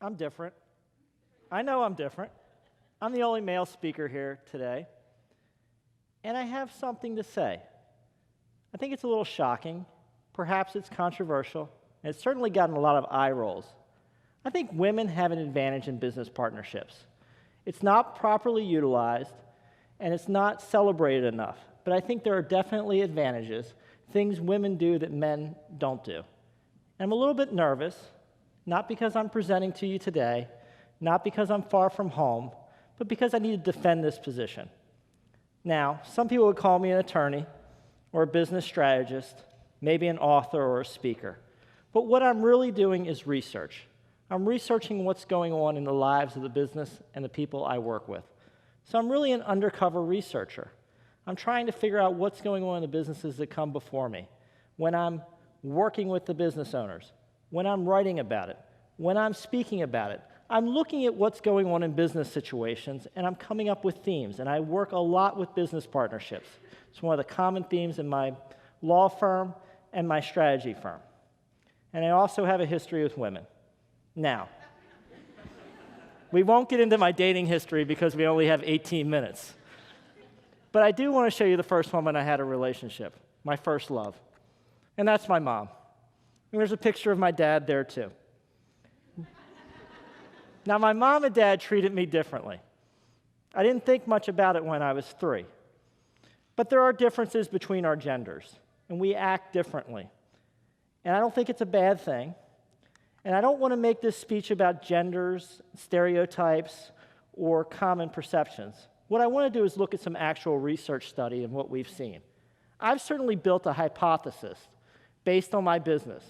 I'm different. I know I'm different. I'm the only male speaker here today. And I have something to say. I think it's a little shocking. Perhaps it's controversial. And it's certainly gotten a lot of eye rolls. I think women have an advantage in business partnerships. It's not properly utilized, and it's not celebrated enough. But I think there are definitely advantages, things women do that men don't do. And I'm a little bit nervous, not because I'm presenting to you today, not because I'm far from home, but because I need to defend this position. Now, some people would call me an attorney or a business strategist, maybe an author or a speaker. But what I'm really doing is research. I'm researching what's going on in the lives of the business and the people I work with. So I'm really an undercover researcher. I'm trying to figure out what's going on in the businesses that come before me. When I'm working with the business owners, when I'm writing about it, when I'm speaking about it, I'm looking at what's going on in business situations, and I'm coming up with themes. And I work a lot with business partnerships. It's one of the common themes in my law firm and my strategy firm. And I also have a history with women. Now, we won't get into my dating history because we only have 18 minutes. But I do want to show you the first woman I had a relationship, my first love. And that's my mom. And there's a picture of my dad there, too. Now, my mom and dad treated me differently. I didn't think much about it when I was 3. But there are differences between our genders, and we act differently. And I don't think it's a bad thing. And I don't want to make this speech about genders, stereotypes, or common perceptions. What I want to do is look at some actual research study and what we've seen. I've certainly built a hypothesis based on my business.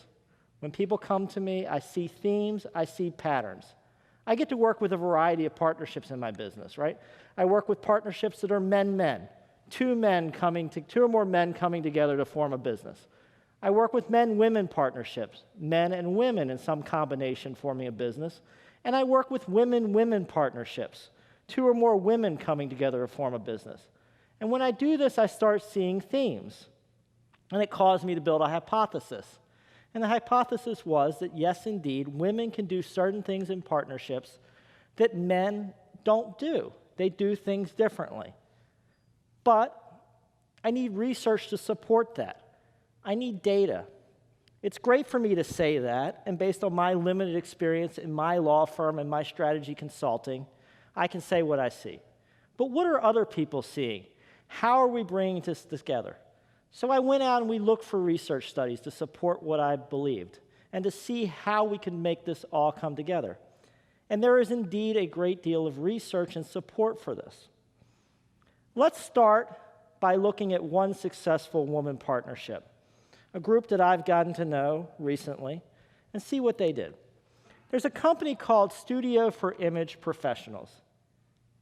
When people come to me, I see themes, I see patterns. I get to work with a variety of partnerships in my business, right? I work with partnerships that are men-men, two or more men coming together to form a business. I work with men-women partnerships, men and women in some combination forming a business. And I work with women-women partnerships, 2 or more women coming together to form a business. And when I do this, I start seeing themes. And it caused me to build a hypothesis. And the hypothesis was that, yes, indeed, women can do certain things in partnerships that men don't do. They do things differently. But I need research to support that. I need data. It's great for me to say that, and based on my limited experience in my law firm and my strategy consulting, I can say what I see. But what are other people seeing? How are we bringing this together? So I went out and we looked for research studies to support what I believed and to see how we can make this all come together. And there is indeed a great deal of research and support for this. Let's start by looking at one successful woman partnership, a group that I've gotten to know recently, and see what they did. There's a company called Studio for Image Professionals.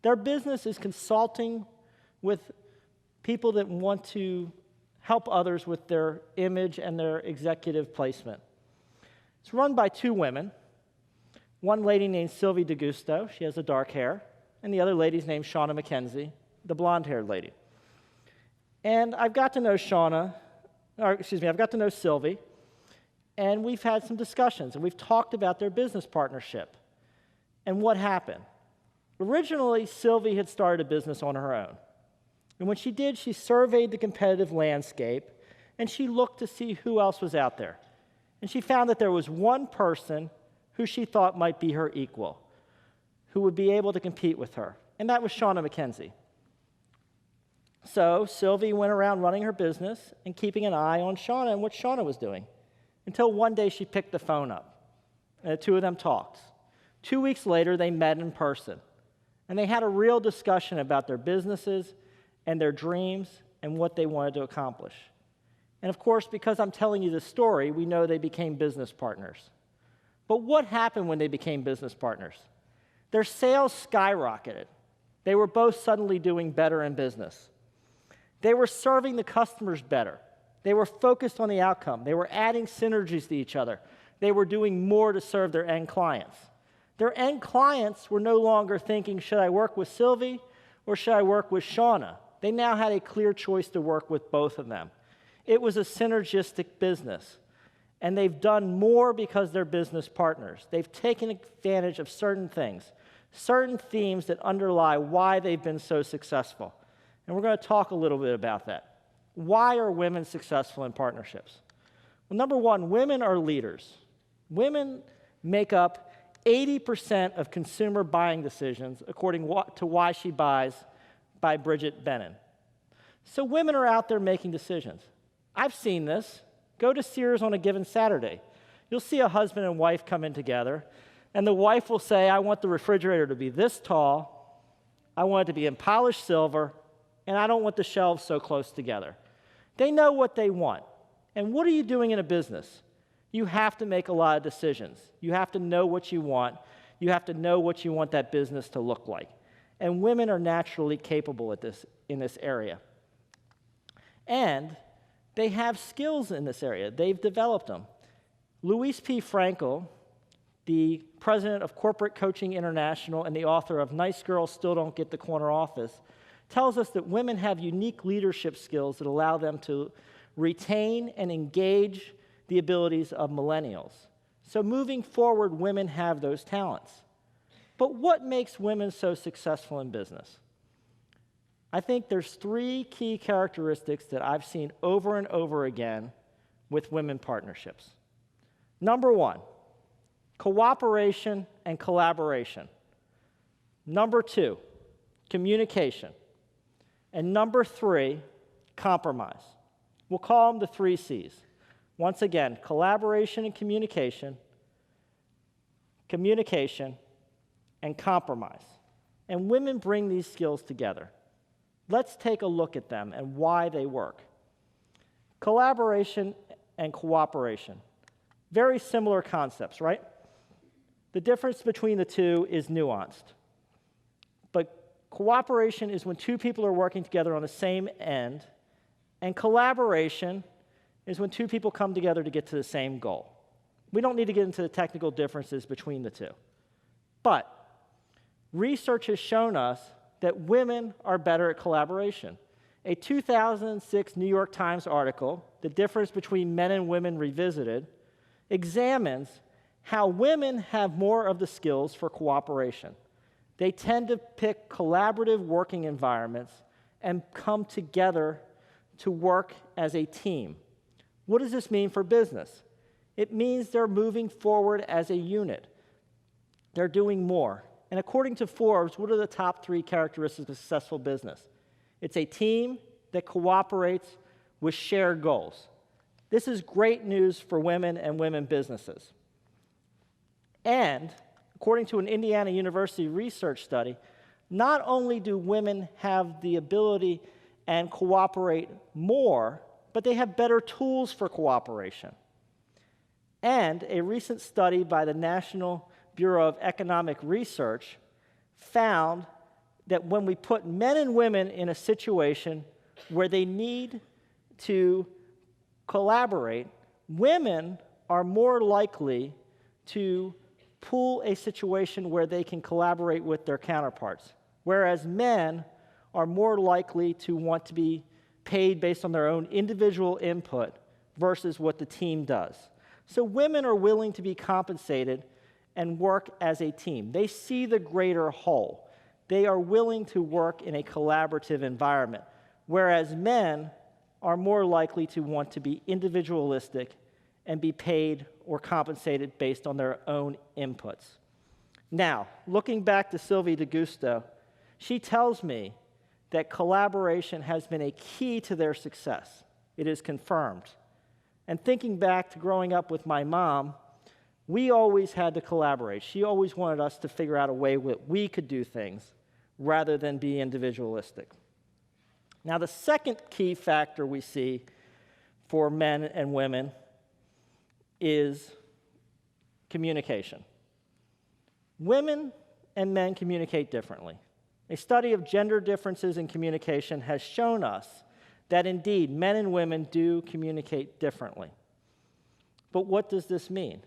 Their business is consulting with people that want to help others with their image and their executive placement. It's run by 2 women. One lady named Sylvie DeGusto, she has the dark hair, and the other lady's named Shawn McKenzie, the blonde-haired lady. And I've got to know I've got to know Sylvie, and we've had some discussions, and we've talked about their business partnership and what happened. Originally, Sylvie had started a business on her own. And when she did, she surveyed the competitive landscape, and she looked to see who else was out there. And she found that there was one person who she thought might be her equal, who would be able to compete with her, and that was Shawn McKenzie. So Sylvie went around running her business and keeping an eye on Shawn and what Shawn was doing, until one day she picked the phone up, and the 2 of them talked. 2 weeks later, they met in person, and they had a real discussion about their businesses and their dreams and what they wanted to accomplish. And of course, because I'm telling you this story, we know they became business partners. But what happened when they became business partners? Their sales skyrocketed. They were both suddenly doing better in business. They were serving the customers better. They were focused on the outcome. They were adding synergies to each other. They were doing more to serve their end clients. Their end clients were no longer thinking, should I work with Sylvie or should I work with Shauna? They now had a clear choice to work with both of them. It was a synergistic business. and they've done more because they're business partners. They've taken advantage of certain things, certain themes that underlie why they've been so successful. And we're going to talk a little bit about that. Why are women successful in partnerships? Well, number one, women are leaders. Women make up 80% of consumer buying decisions, according to Why She Buys by Bridget Bennon. So women are out there making decisions. I've seen this. Go to Sears on a given Saturday. You'll see a husband and wife come in together, and the wife will say, I want the refrigerator to be this tall, I want it to be in polished silver, and I don't want the shelves so close together. They know what they want. And what are you doing in a business? You have to make a lot of decisions. You have to know what you want. You have to know what you want that business to look like. And women are naturally capable in this area. And they have skills in this area. They've developed them. Louise P. Frankel, the president of Corporate Coaching International and the author of Nice Girls Still Don't Get the Corner Office, tells us that women have unique leadership skills that allow them to retain and engage the abilities of millennials. So moving forward, women have those talents. But what makes women so successful in business? I think there's three key characteristics that I've seen over and over again with women partnerships. Number one, cooperation and collaboration. Number two, communication. And number three, compromise. We'll call them the 3 C's. Once again, collaboration and communication, and compromise. And women bring these skills together. Let's take a look at them and why they work. Collaboration and cooperation. Very similar concepts, right? The difference between the two is nuanced. But cooperation is when two people are working together on the same end, and collaboration is when two people come together to get to the same goal. We don't need to get into the technical differences between the two. But research has shown us that women are better at collaboration. A 2006 New York Times article, The Difference Between Men and Women Revisited, examines how women have more of the skills for cooperation. They tend to pick collaborative working environments and come together to work as a team. What does this mean for business? It means they're moving forward as a unit. They're doing more. And according to Forbes, what are the top 3 characteristics of successful business? It's a team that cooperates with shared goals. This is great news for women and women businesses. And according to an Indiana University research study, not only do women have the ability and cooperate more, but they have better tools for cooperation. And a recent study by the National Bureau of Economic Research found that when we put men and women in a situation where they need to collaborate, women are more likely to pull a situation where they can collaborate with their counterparts, whereas men are more likely to want to be paid based on their own individual input versus what the team does. So women are willing to be compensated and work as a team. They see the greater whole. They are willing to work in a collaborative environment, whereas men are more likely to want to be individualistic and be paid or compensated based on their own inputs. Now, looking back to Sylvie D'Augusto, she tells me that collaboration has been a key to their success. It is confirmed. And thinking back to growing up with my mom, we always had to collaborate. She always wanted us to figure out a way that we could do things rather than be individualistic. Now, the second key factor we see for men and women is communication. Women and men communicate differently. A study of gender differences in communication has shown us that indeed men and women do communicate differently. But what does this mean?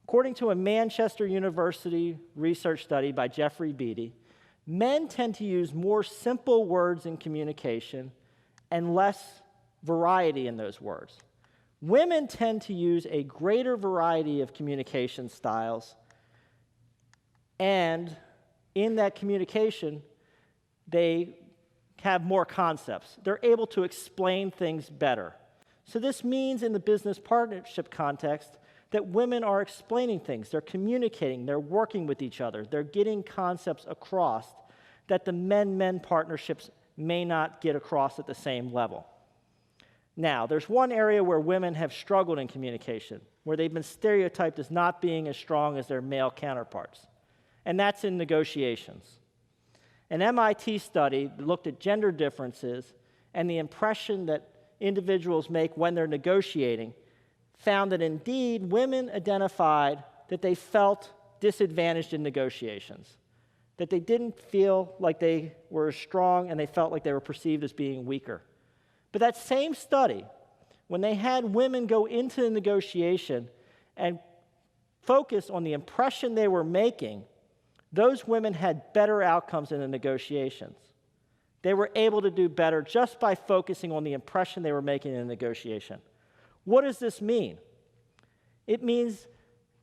According to a Manchester University research study by Jeffrey Beatty, men tend to use more simple words in communication and less variety in those words. Women tend to use a greater variety of communication styles, and in that communication, they have more concepts. They're able to explain things better. So this means in the business partnership context that women are explaining things, they're communicating, they're working with each other, they're getting concepts across that the men-men partnerships may not get across at the same level. Now, there's one area where women have struggled in communication, where they've been stereotyped as not being as strong as their male counterparts, and that's in negotiations. An MIT study looked at gender differences and the impression that individuals make when they're negotiating found that indeed women identified that they felt disadvantaged in negotiations, that they didn't feel like they were as strong and they felt like they were perceived as being weaker. But that same study, when they had women go into the negotiation and focus on the impression they were making, those women had better outcomes in the negotiations. They were able to do better just by focusing on the impression they were making in the negotiation. What does this mean? It means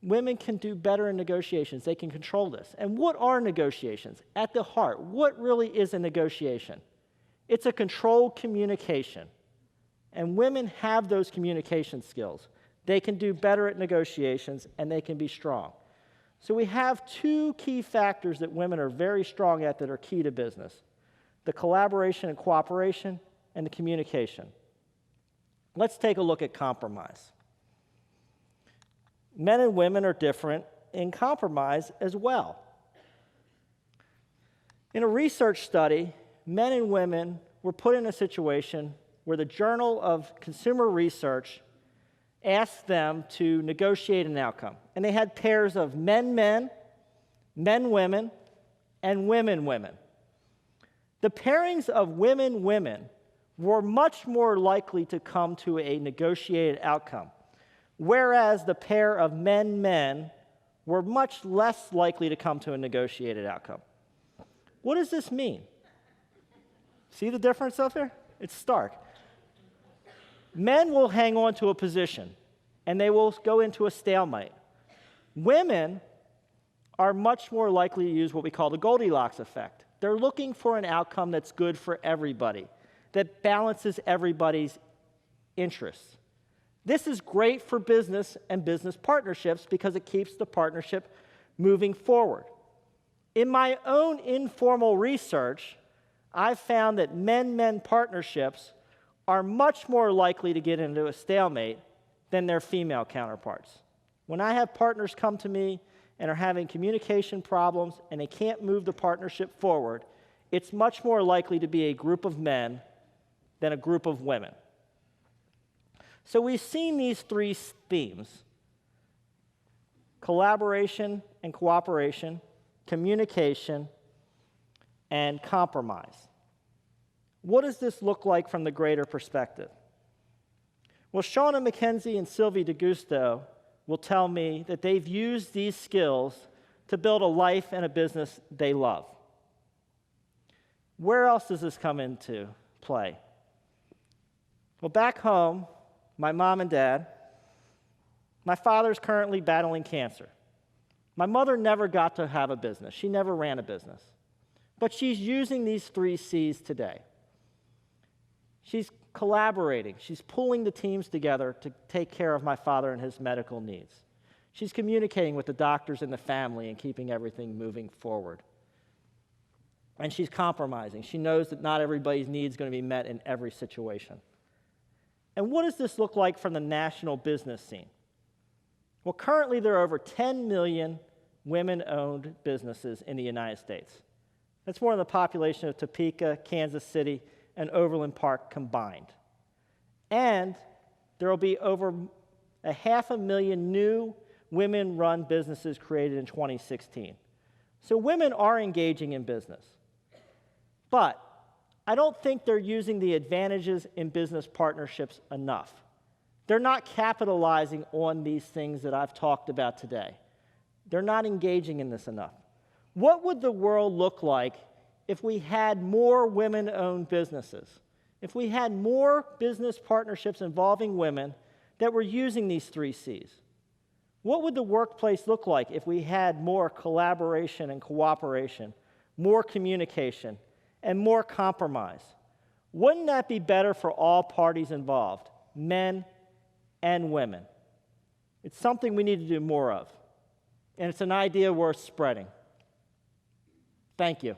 women can do better in negotiations. They can control this. And what are negotiations? At the heart, what really is a negotiation? It's a controlled communication. And women have those communication skills. They can do better at negotiations, and they can be strong. So we have two key factors that women are very strong at that are key to business: the collaboration and cooperation, and the communication. Let's take a look at compromise. Men and women are different in compromise as well. In a research study, men and women were put in a situation where the Journal of Consumer Research asked them to negotiate an outcome. And they had pairs of men-men, men-women, and women-women. The pairings of women-women were much more likely to come to a negotiated outcome, whereas the pair of men-men were much less likely to come to a negotiated outcome. What does this mean? See the difference up there? It's stark. Men will hang on to a position, and they will go into a stalemate. Women are much more likely to use what we call the Goldilocks effect. They're looking for an outcome that's good for everybody, that balances everybody's interests. This is great for business and business partnerships because it keeps the partnership moving forward. In my own informal research, I've found that men-men partnerships are much more likely to get into a stalemate than their female counterparts. When I have partners come to me and are having communication problems and they can't move the partnership forward, it's much more likely to be a group of men than a group of women. So we've seen these three themes: collaboration and cooperation, communication, and compromise. What does this look like from the greater perspective? Well, Shawn and Mackenzie and Sylvie DeGusto will tell me that they've used these skills to build a life and a business they love. Where else does this come into play? Well, back home, my mom and dad, my father's currently battling cancer. My mother never got to have a business. She never ran a business. But she's using these 3 C's today. She's collaborating. She's pulling the teams together to take care of my father and his medical needs. She's communicating with the doctors and the family and keeping everything moving forward. And she's compromising. She knows that not everybody's needs are going to be met in every situation. And what does this look like from the national business scene? Well, currently there are over 10 million women-owned businesses in the United States. That's more than the population of Topeka, Kansas City, and Overland Park combined. And there will be over 500,000 new women-run businesses created in 2016. So women are engaging in business. But I don't think they're using the advantages in business partnerships enough. They're not capitalizing on these things that I've talked about today. They're not engaging in this enough. What would the world look like if we had more women-owned businesses? If we had more business partnerships involving women that we're using these 3 C's. What would the workplace look like if we had more collaboration and cooperation, more communication, and more compromise? Wouldn't that be better for all parties involved, men and women? It's something we need to do more of, and it's an idea worth spreading. Thank you.